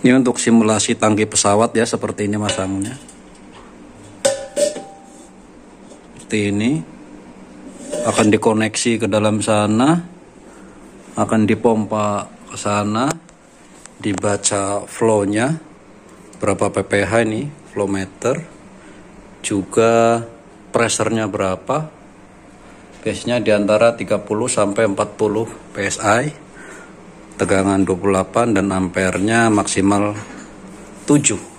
Ini untuk simulasi tangki pesawat ya, seperti ini masangnya. Seperti ini. Akan dikoneksi ke dalam sana, akan dipompa ke sana, dibaca flow-nya berapa pph ini, flow meter, juga pressure-nya berapa. Biasanya di antara 30 sampai 40 psi, tegangan 28 dan ampernya maksimal 7.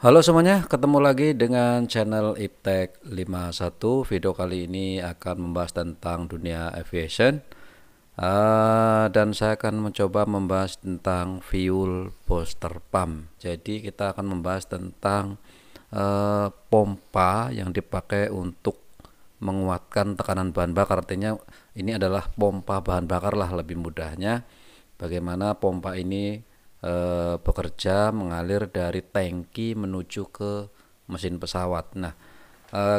Halo semuanya, ketemu lagi dengan channel Iptek 51. Video kali ini akan membahas tentang dunia aviation, dan saya akan mencoba membahas tentang fuel booster pump. Jadi kita akan membahas tentang pompa yang dipakai untuk menguatkan tekanan bahan bakar. Artinya ini adalah pompa bahan bakar lah lebih mudahnya. Bagaimana pompa ini bekerja mengalir dari tangki menuju ke mesin pesawat. Nah,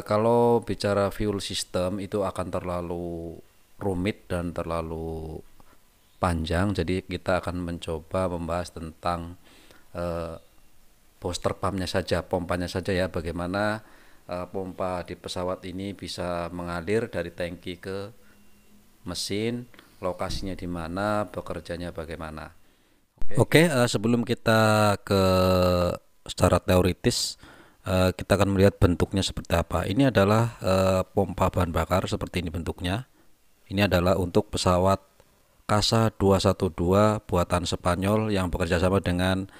kalau bicara fuel system itu akan terlalu rumit dan terlalu panjang, jadi kita akan mencoba membahas tentang booster pumpnya saja, pompanya saja ya, bagaimana pompa di pesawat ini bisa mengalir dari tangki ke mesin, lokasinya di mana, bekerjanya bagaimana. Oke, sebelum kita ke secara teoritis, kita akan melihat bentuknya seperti apa. Ini adalah pompa bahan bakar, seperti ini bentuknya. Ini adalah untuk pesawat Casa 212 buatan Spanyol yang bekerja sama dengan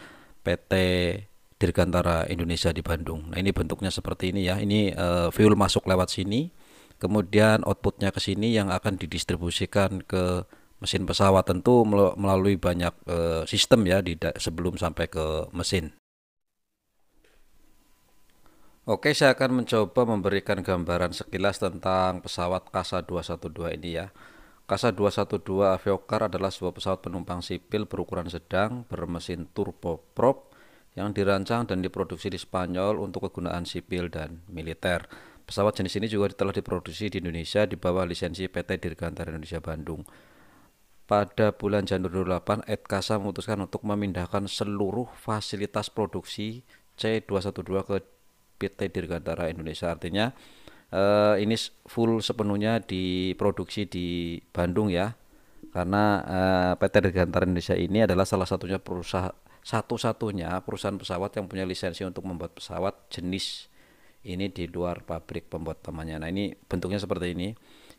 PT Dirgantara Indonesia di Bandung. Nah, ini bentuknya seperti ini ya. Ini fuel masuk lewat sini, kemudian outputnya ke sini yang akan didistribusikan ke mesin pesawat, tentu melalui banyak sistem ya sebelum sampai ke mesin. Oke, saya akan mencoba memberikan gambaran sekilas tentang pesawat Casa 212 ini ya. Casa 212 Aviocar adalah sebuah pesawat penumpang sipil berukuran sedang bermesin turboprop yang dirancang dan diproduksi di Spanyol untuk kegunaan sipil dan militer. Pesawat jenis ini juga telah diproduksi di Indonesia di bawah lisensi PT Dirgantara Indonesia Bandung. Pada bulan Januari 2008, Edkasa memutuskan untuk memindahkan seluruh fasilitas produksi C212 ke PT Dirgantara Indonesia. Artinya ini full sepenuhnya diproduksi di Bandung ya, karena PT Dirgantara Indonesia ini adalah salah satunya satu-satunya perusahaan pesawat yang punya lisensi untuk membuat pesawat jenis ini di luar pabrik pembuat temannya. Nah, ini bentuknya seperti ini.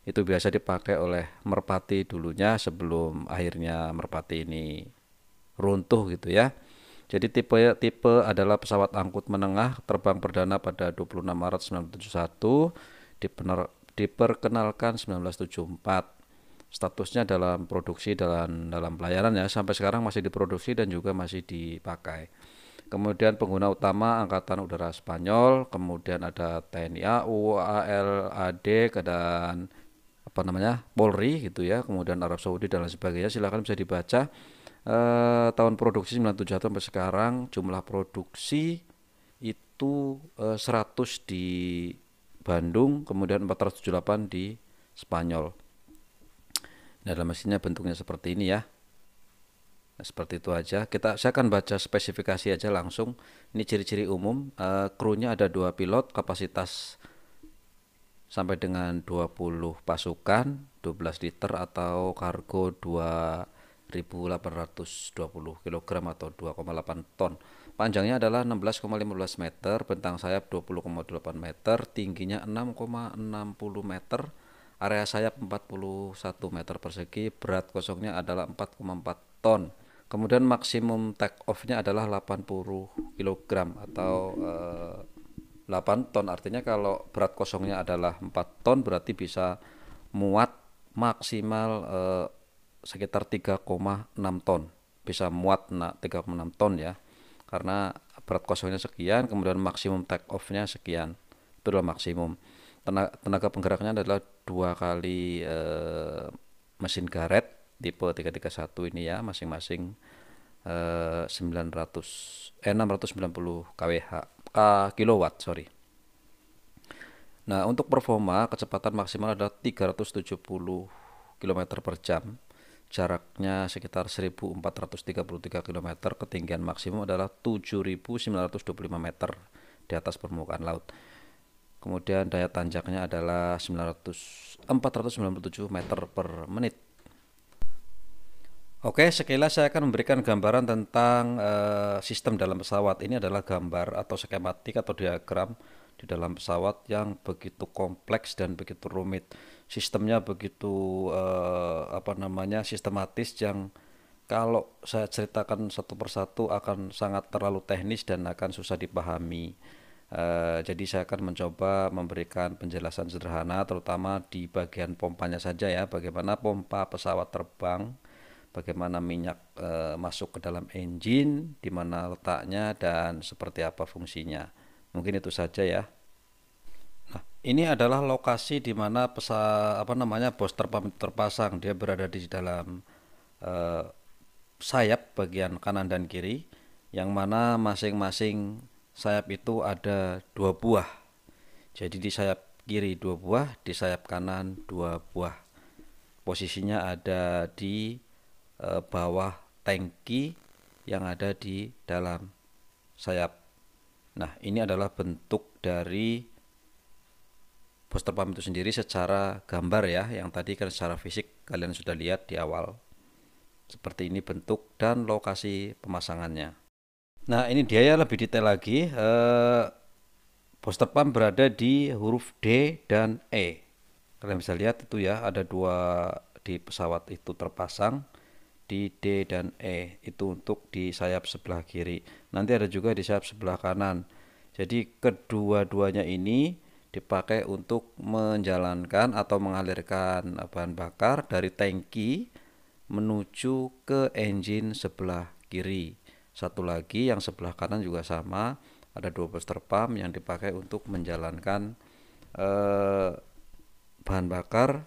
Itu biasa dipakai oleh merpati dulunya sebelum akhirnya merpati ini runtuh gitu ya. Jadi tipe adalah pesawat angkut menengah, terbang perdana pada 26 Maret 1971, diperkenalkan 1974. Statusnya dalam produksi dalam pelayanan ya, sampai sekarang masih diproduksi dan juga masih dipakai. Kemudian pengguna utama Angkatan Udara Spanyol, kemudian ada TNI AU, AL, AD, dan Polri gitu ya, kemudian Arab Saudi dan lain sebagainya. Silakan bisa dibaca tahun produksi 97 sampai sekarang. Jumlah produksi itu 100 di Bandung, kemudian 478 di Spanyol. Nah, dalam mesinnya bentuknya seperti ini ya. Nah, seperti itu aja. Saya akan baca spesifikasi aja langsung. Ini ciri-ciri umum. Krunya ada 2 pilot, kapasitas sampai dengan 20 pasukan, 12 liter atau kargo 2.820 kg atau 2,8 ton. Panjangnya adalah 16,15 meter, bentang sayap 20,8 meter, tingginya 6,60 meter, area sayap 41 meter persegi, berat kosongnya adalah 4,4 ton. Kemudian maksimum take off-nya adalah 80 kg atau 8 ton. Artinya kalau berat kosongnya adalah 4 ton berarti bisa muat maksimal sekitar 3,6 ton. Bisa muat 3,6 ton ya. Karena berat kosongnya sekian, kemudian maksimum take off-nya sekian. Itu adalah maksimum. Tenaga penggeraknya adalah 2 kali mesin Garrett tipe 331 ini ya, masing-masing 690 kWh kilowatt, sorry. Nah, untuk performa kecepatan maksimal adalah 370 km per jam. Jaraknya sekitar 1433 km, ketinggian maksimum adalah 7925 meter di atas permukaan laut. Kemudian daya tanjaknya adalah 497 meter per menit. Oke, sekilas saya akan memberikan gambaran tentang sistem dalam pesawat. Ini adalah gambar atau skematik atau diagram di dalam pesawat yang begitu kompleks dan begitu rumit. Sistemnya begitu sistematis, yang kalau saya ceritakan satu persatu akan sangat terlalu teknis dan akan susah dipahami. Jadi saya akan mencoba memberikan penjelasan sederhana, terutama di bagian pompanya saja ya, bagaimana pompa pesawat terbang, bagaimana minyak masuk ke dalam engine, di mana letaknya dan seperti apa fungsinya. Mungkin itu saja ya. Nah, ini adalah lokasi di mana booster pump terpasang. Dia berada di dalam eh, sayap bagian kanan dan kiri, yang mana masing-masing sayap itu ada 2 buah. Jadi di sayap kiri 2 buah, di sayap kanan 2 buah. Posisinya ada di bawah tangki yang ada di dalam sayap. Nah, ini adalah bentuk dari booster pump itu sendiri secara gambar ya, yang tadi kan secara fisik kalian sudah lihat di awal. Seperti ini bentuk dan lokasi pemasangannya. Nah, ini dia ya lebih detail lagi. Booster pump berada di huruf D dan E. Kalian bisa lihat itu ya, ada 2 di pesawat itu terpasang di D dan E, itu untuk di sayap sebelah kiri. Nanti ada juga di sayap sebelah kanan. Jadi kedua-duanya ini dipakai untuk menjalankan atau mengalirkan bahan bakar dari tangki menuju ke engine sebelah kiri. Satu lagi yang sebelah kanan juga sama, ada 2 booster pump yang dipakai untuk menjalankan bahan bakar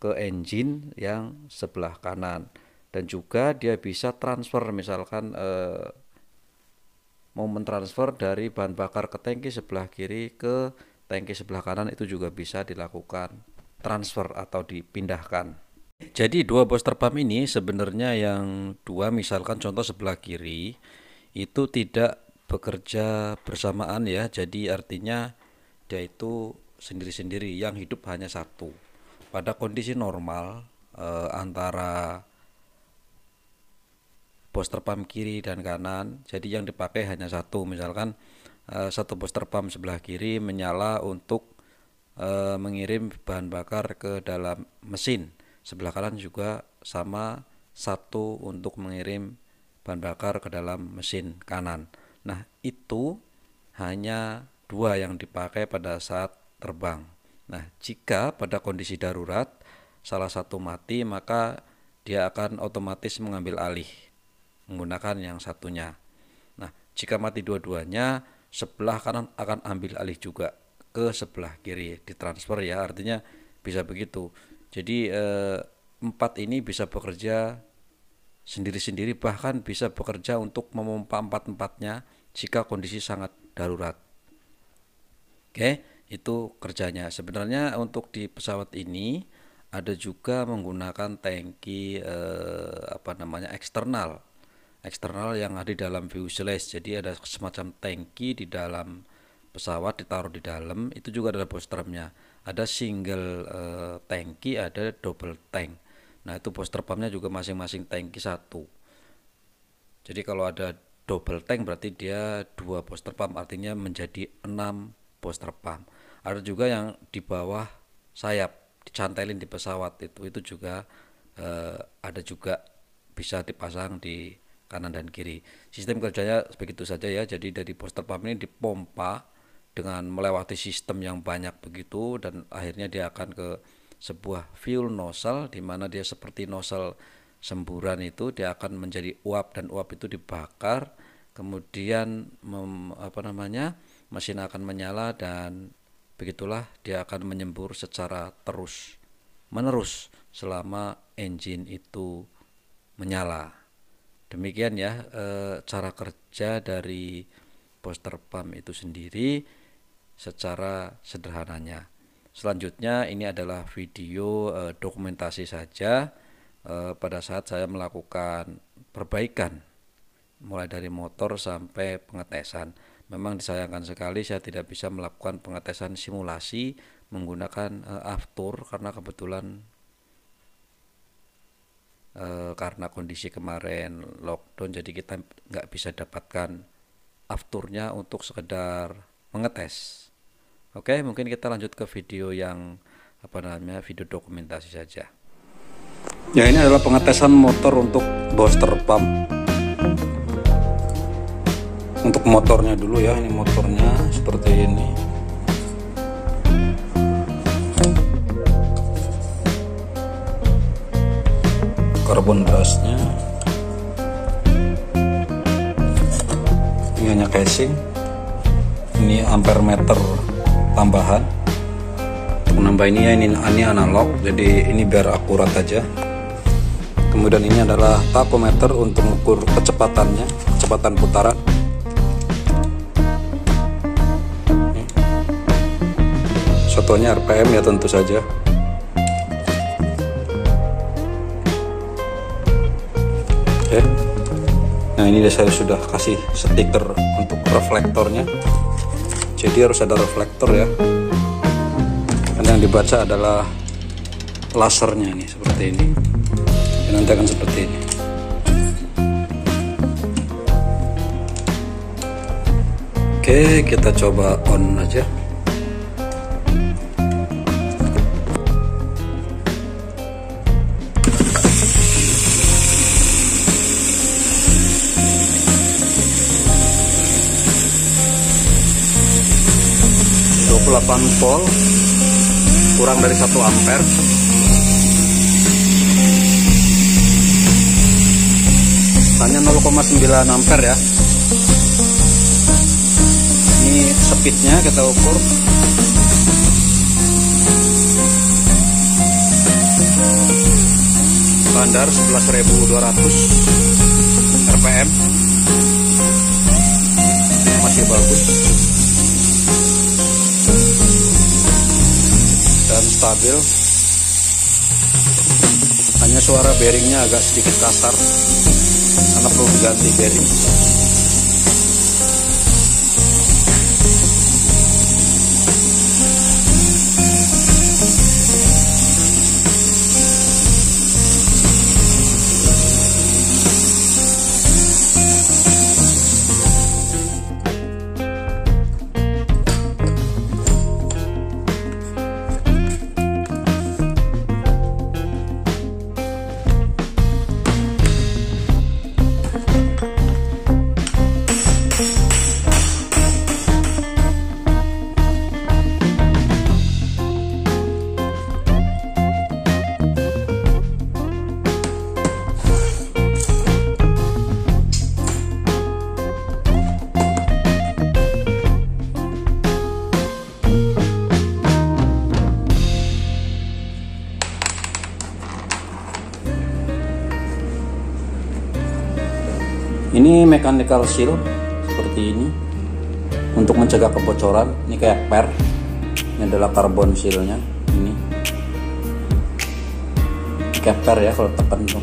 ke engine yang sebelah kanan. Dan juga dia bisa transfer, misalkan mau mentransfer dari bahan bakar ke tangki sebelah kiri ke tangki sebelah kanan, itu juga bisa dilakukan transfer atau dipindahkan. Jadi 2 booster pump ini sebenarnya yang 2, misalkan contoh sebelah kiri itu tidak bekerja bersamaan ya. Jadi artinya dia itu sendiri-sendiri, yang hidup hanya satu. Pada kondisi normal antara booster pump kiri dan kanan, jadi yang dipakai hanya satu. Misalkan satu booster pump sebelah kiri menyala untuk mengirim bahan bakar ke dalam mesin, sebelah kanan juga sama, satu untuk mengirim bahan bakar ke dalam mesin kanan. Nah, itu hanya 2 yang dipakai pada saat terbang. Nah, jika pada kondisi darurat salah satu mati, maka dia akan otomatis mengambil alih menggunakan yang satunya. Nah, jika mati dua-duanya, sebelah kanan akan ambil alih juga ke sebelah kiri, ditransfer ya, artinya bisa begitu. Jadi 4 ini bisa bekerja sendiri-sendiri, bahkan bisa bekerja untuk memompa 4-empatnya jika kondisi sangat darurat. Oke, itu kerjanya. Sebenarnya untuk di pesawat ini ada juga menggunakan tangki eksternal yang ada di dalam fuselage. Jadi ada semacam tangki di dalam pesawat, ditaruh di dalam, itu juga ada boosternya. Ada single tangki, ada double tank. Nah, itu booster pumpnya juga masing-masing tangki satu. Jadi kalau ada double tank berarti dia 2 booster pump, artinya menjadi 6 booster pump. Ada juga yang di bawah sayap, dicantelin di pesawat, itu juga ada juga bisa dipasang di kanan dan kiri. Sistem kerjanya begitu saja ya. Jadi dari booster pump ini dipompa dengan melewati sistem yang banyak begitu, dan akhirnya dia akan ke sebuah fuel nozzle, di mana dia seperti nozzle semburan, itu dia akan menjadi uap, dan uap itu dibakar, kemudian mesin akan menyala, dan begitulah dia akan menyembur secara terus menerus selama engine itu menyala. Demikian ya cara kerja dari booster pump itu sendiri. secara sederhananya. Selanjutnya ini adalah video dokumentasi saja pada saat saya melakukan perbaikan mulai dari motor sampai pengetesan. Memang disayangkan sekali saya tidak bisa melakukan pengetesan simulasi menggunakan aftur karena kebetulan karena kondisi kemarin lockdown, jadi kita nggak bisa dapatkan afturnya untuk sekedar mengetes. Oke, mungkin kita lanjut ke video yang video dokumentasi saja. Ya, ini adalah pengetesan motor untuk booster pump. Untuk motornya dulu ya, ini motornya seperti ini. Karbon brusnya. Ini hanya casing. Ini ampere meter tambahan. Untuk menambah ini ya, ini analog, jadi ini biar akurat aja. Kemudian ini adalah tachometer untuk mengukur kecepatannya, kecepatan putaran. Contohnya RPM ya, tentu saja. Oke. Nah, ini saya sudah kasih stiker untuk reflektornya. Jadi harus ada reflektor ya. Dan yang dibaca adalah lasernya nih, seperti ini. Dan nanti akan seperti ini. Oke, kita coba on aja. Volt kurang dari 1 ampere. Hanya 0,9 ampere ya. Ini speednya kita ukur. Standar 11.200 rpm. Masih bagus dan stabil. Hanya suara bearingnya agak sedikit kasar karena perlu diganti bearing. Ini mechanical seal seperti ini untuk mencegah kebocoran. Ini kayak per. Ini adalah karbon sealnya. Ini kayak per ya kalau tekan tuh.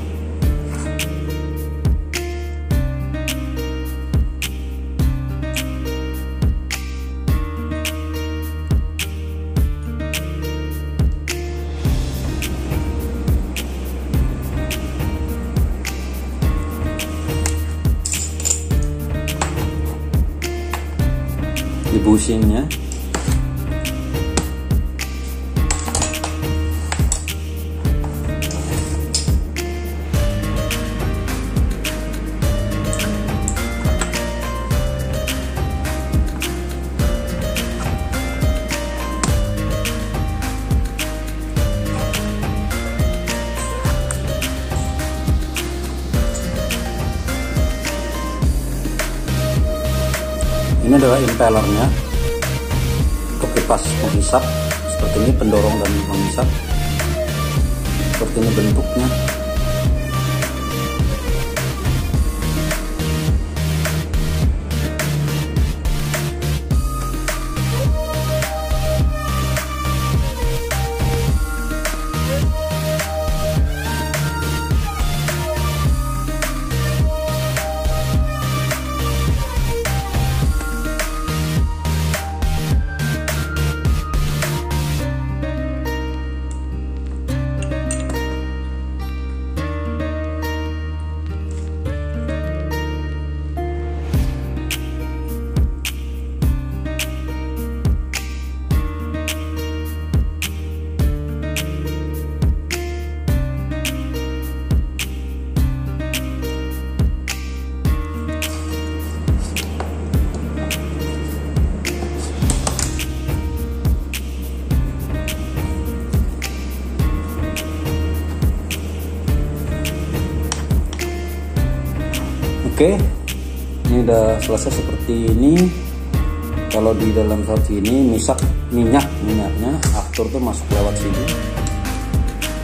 Di bushingnya ini adalah impellernya untuk kipas menghisap. Seperti ini pendorong dan menghisap. Seperti ini bentuknya. Oke, ini udah selesai seperti ini. Kalau di dalam saat ini minyaknya aftur tuh masuk lewat sini,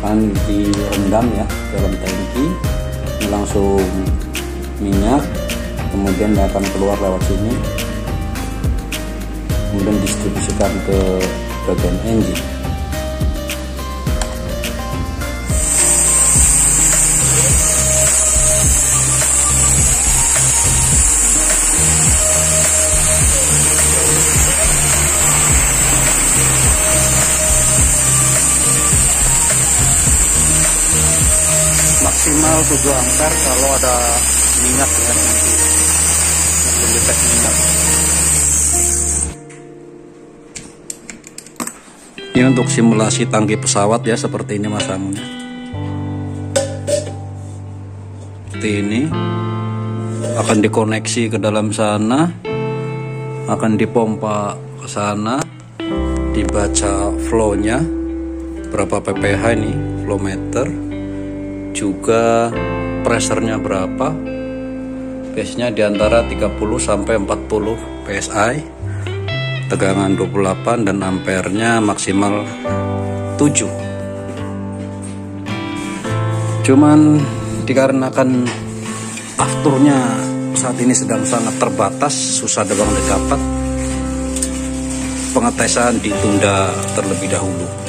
kan direndam ya dalam tangki. Ini langsung minyak, kemudian akan keluar lewat sini, kemudian distribusikan ke bagian engine. Maksimal 7 ampere kalau ada minyak ya, nanti mendetek minyak. Ini untuk simulasi tangki pesawat ya, seperti ini masangnya. Seperti ini akan dikoneksi ke dalam sana, akan dipompa ke sana, dibaca flow-nya berapa pph ini, flow meter, juga pressernya berapa. Biasanya di antara 30 sampai 40 psi, tegangan 28 dan ampernya maksimal 7. Cuman dikarenakan afturnya saat ini sedang sangat terbatas, susah didapat, pengetesan ditunda terlebih dahulu.